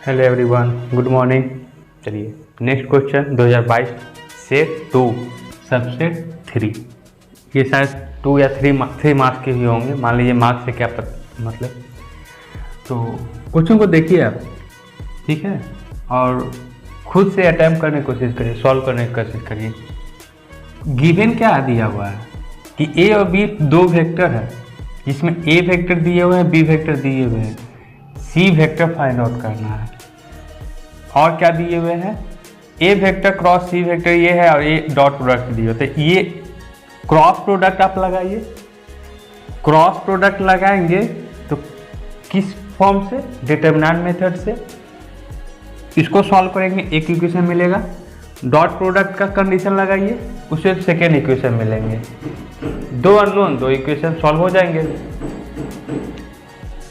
Hello everyone, good morning. चलिए next question 2022 set 2 subset 3। ये शायद 2 या 3 मार्क्स के ही होंगे। मान लीजिए मार्क्स से क्या मतलब। तो क्वेश्चन को देखिए आप, ठीक है, और खुद से अटैम्प्ट करने की कोशिश करिए, सॉल्व करने की कोशिश करिए। गिवन क्या दिया हुआ है कि ए और बी दो वेक्टर है, जिसमें ए वेक्टर दिए हुए हैं, बी वेक्टर दिए हुए हैं, सी वेक्टर फाइंड आउट करना है। और क्या दिए हुए हैं, ए वेक्टर क्रॉस सी वेक्टर ये है और ये डॉट प्रोडक्ट दिए होते हैं। ये क्रॉस प्रोडक्ट आप लगाइए। क्रॉस प्रोडक्ट लगाएंगे तो किस फॉर्म से, डिटरमिनेंट मेथड से इसको सॉल्व करेंगे, एक इक्वेशन मिलेगा। डॉट प्रोडक्ट का कंडीशन लगाइए, उससे सेकेंड इक्वेशन मिलेंगे। दो अननोन, दो इक्वेशन सॉल्व हो जाएंगे।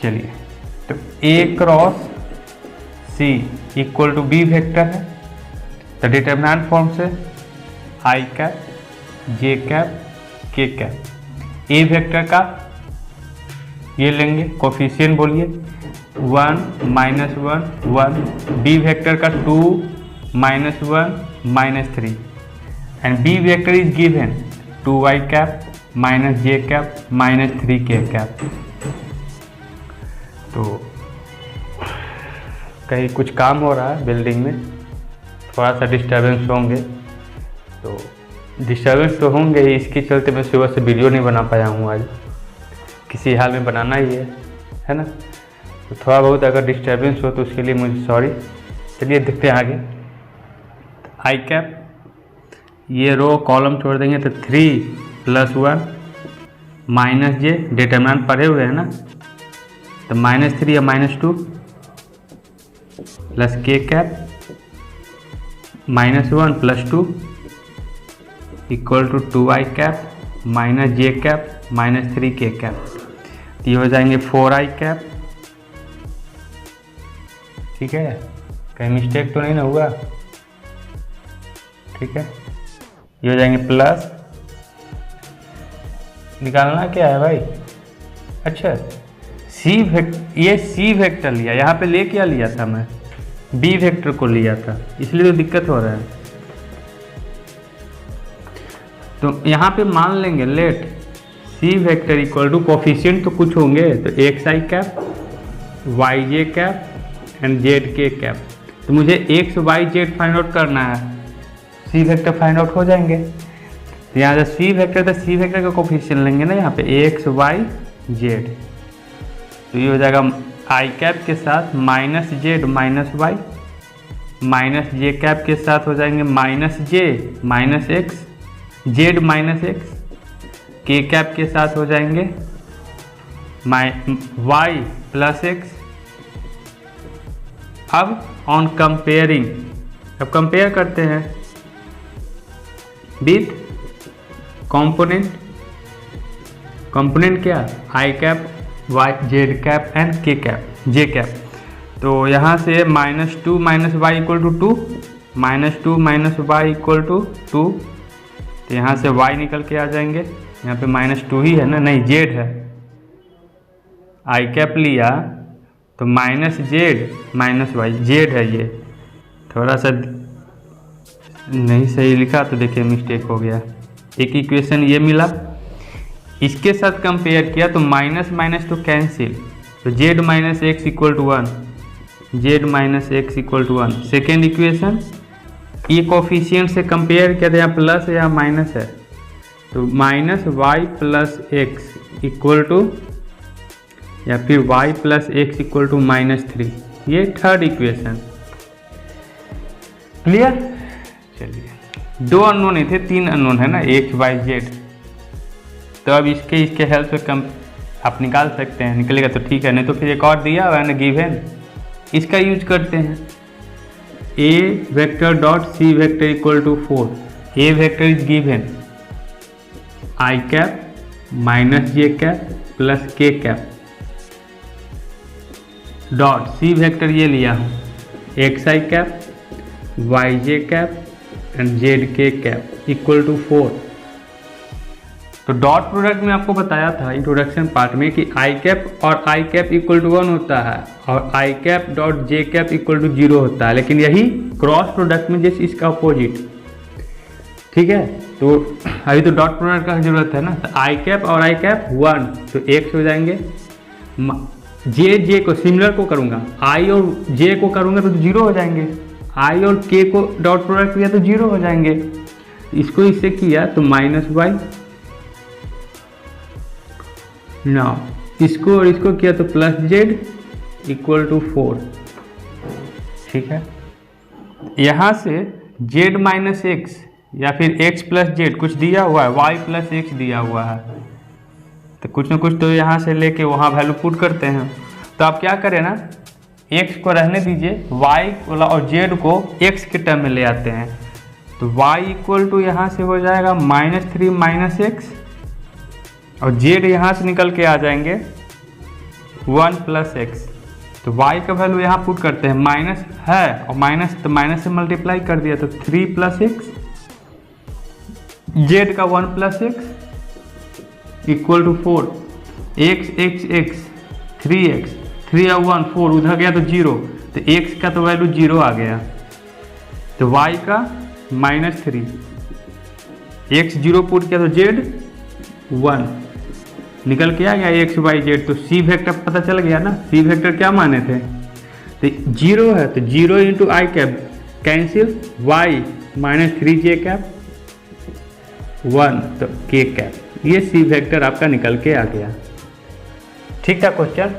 चलिए, तो a cross c equal to b vector है, तो डिटरमिनेंट फॉर्म से i cap j cap k cap. A vector का ये लेंगे, कोफिशिएंट बोलिए 1 -1 1, बी वेक्टर का 2 -1 -3, and B vector is given 2y cap -j cap -3k cap. तो कहीं कुछ काम हो रहा है बिल्डिंग में, थोड़ा सा डिस्टर्बेंस होंगे। तो डिस्टर्बेंस तो होंगे ही, इसके चलते मैं सुबह से वीडियो नहीं बना पाया हूँ। आज किसी हाल में बनाना ही है ना। तो थोड़ा बहुत अगर डिस्टर्बेंस हो तो उसके लिए मुझे सॉरी। चलिए देखते हैं आगे। आई कैप, ये रो कॉलम छोड़ देंगे तो 3 + 1 -j, डिटरमिनेंट पढ़े हुए हैं ना, तो -3 या -2 plus k cap -1 + 2 equal to 2i cap -j cap -3k cap. ये हो जाएंगे 4i कैप। ठीक है, कहीं मिस्टेक तो नहीं ना हुआ? ठीक है, ये हो जाएंगे प्लस, निकालना क्या है भाई? अच्छा, ये सी वेक्टर लिया, यहाँ पे ले क्या लिया था मैं? बी वेक्टर को लिया था, इसलिए तो दिक्कत हो रहा है। तो यहाँ पे मान लेंगे let C vector equal to coefficient तो कुछ होंगे, तो xi cap yj cap and zk cap. तो मुझे x y z find out करना है, सी वेक्टर फाइंड आउट हो जाएंगे। तो यहाँ से सी वेक्टर, तो सी वेक्टर का कोफिशिएंट लेंगे ना यहाँ पे x y z। तो ये हो जाएगा आई कैप के साथ -z -y, -j कैप के साथ हो जाएंगे -j -x, z -x, k cap के साथ हो जाएंगे y + x। अब ऑन कंपेयरिंग, अब कंपेयर करते हैं विथ कंपोनेंट। कंपोनेंट क्या? I cap y z cap and k cap j cap. तो यहाँ से -2 - y = 2, -2 - y = 2। तो यहाँ से y निकल के आ जाएंगे, यहाँ पे -2 ही है ना, नहीं z है। आई कैप लिया तो -z -y, z है ये। थोड़ा सा नहीं सही लिखा तो देखिए मिस्टेक हो गया। एक इक्वेशन ये मिला, इसके साथ कंपेयर किया तो माइनस तो कैंसिल, तो z - x = 1, z - x = 1। Second equation ये कोफिशिएंट से कंपेयर किया था, यहाँ प्लस या माइनस है, तो -y + x इक्वल टू, या फिर y + x इक्वल टू -3। ये थर्ड इक्वेशन। क्लियर? चलिए, दो अननोन ही थे, 3 अननोन है ना, x y z। तो अब इसके हेल्प से कम आप निकाल सकते हैं, निकलेगा तो ठीक है, नहीं तो फिर एक और दिया हुआ है ना गिवन, इसका यूज करते हैं। a vector dot C vector equal to 4, a vector is given I cap -j cap + k cap dot C vector ये लिया हूँ xi cap yj cap and zk cap equal to 4। तो dot product में आपको बताया था introduction part में कि आई कैप और आई कैप इक्वल टू 1 होता है और i cap dot j cap equal to 0 होता है, लेकिन यही क्रॉस प्रोडक्ट में जैसे इसका अपोजिट। ठीक है, तो अभी तो डॉट प्रोडक्ट का जरूरत है ना, तो आई कैप और आई कैप 1 तो x हो जाएंगे। जे को सिमिलर को करूँगा, आई और जे को करूँगा तो 0 हो जाएंगे, आई और के को डॉट प्रोडक्ट किया तो 0 हो जाएंगे। इसको इससे किया तो -y, ना इसको और इसको किया तो +z इक्वल टू 4। ठीक है, यहाँ से z माइनस एक्स या फिर x प्लस जेड कुछ दिया हुआ है, y प्लस एक्स दिया हुआ है, तो कुछ ना कुछ तो यहाँ से लेके वहाँ वैल्यू पुट करते हैं। तो आप क्या करें ना, x को रहने दीजिए, y और z को x के टर्म में ले आते हैं। तो y इक्वल टू यहाँ से हो जाएगा -3 माइनस एक्स और z यहाँ से निकल के आ जाएंगे 1 प्लस एक्स। तो y का वैल्यू यहाँ पुट करते हैं, माइनस है और माइनस तो माइनस से मल्टीप्लाई कर दिया तो 3 प्लस एक्स, z का 1 plus X equal to 4, x 3x 3 और 1 4 उधर गया तो 0, तो x का तो वैल्यू 0 आ गया, तो y का -3, x 0 पुट किया तो z 1 निकल के आ गया x y z। तो c वेक्टर पता चल गया ना, c वेक्टर क्या माने थे, तो 0 है तो 0 into i cap cancel, y -3j cap 1 तो k कैप, ये c वेक्टर आपका निकल के आ गया। ठीक था, क्वेश्चन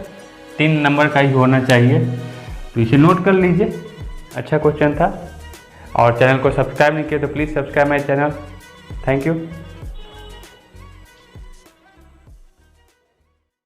3 नंबर का ही होना चाहिए, तो इसे नोट कर लीजिए, अच्छा क्वेश्चन था। और चैनल को सब्सक्राइब नहीं किया तो please subscribe my channel. Thank you.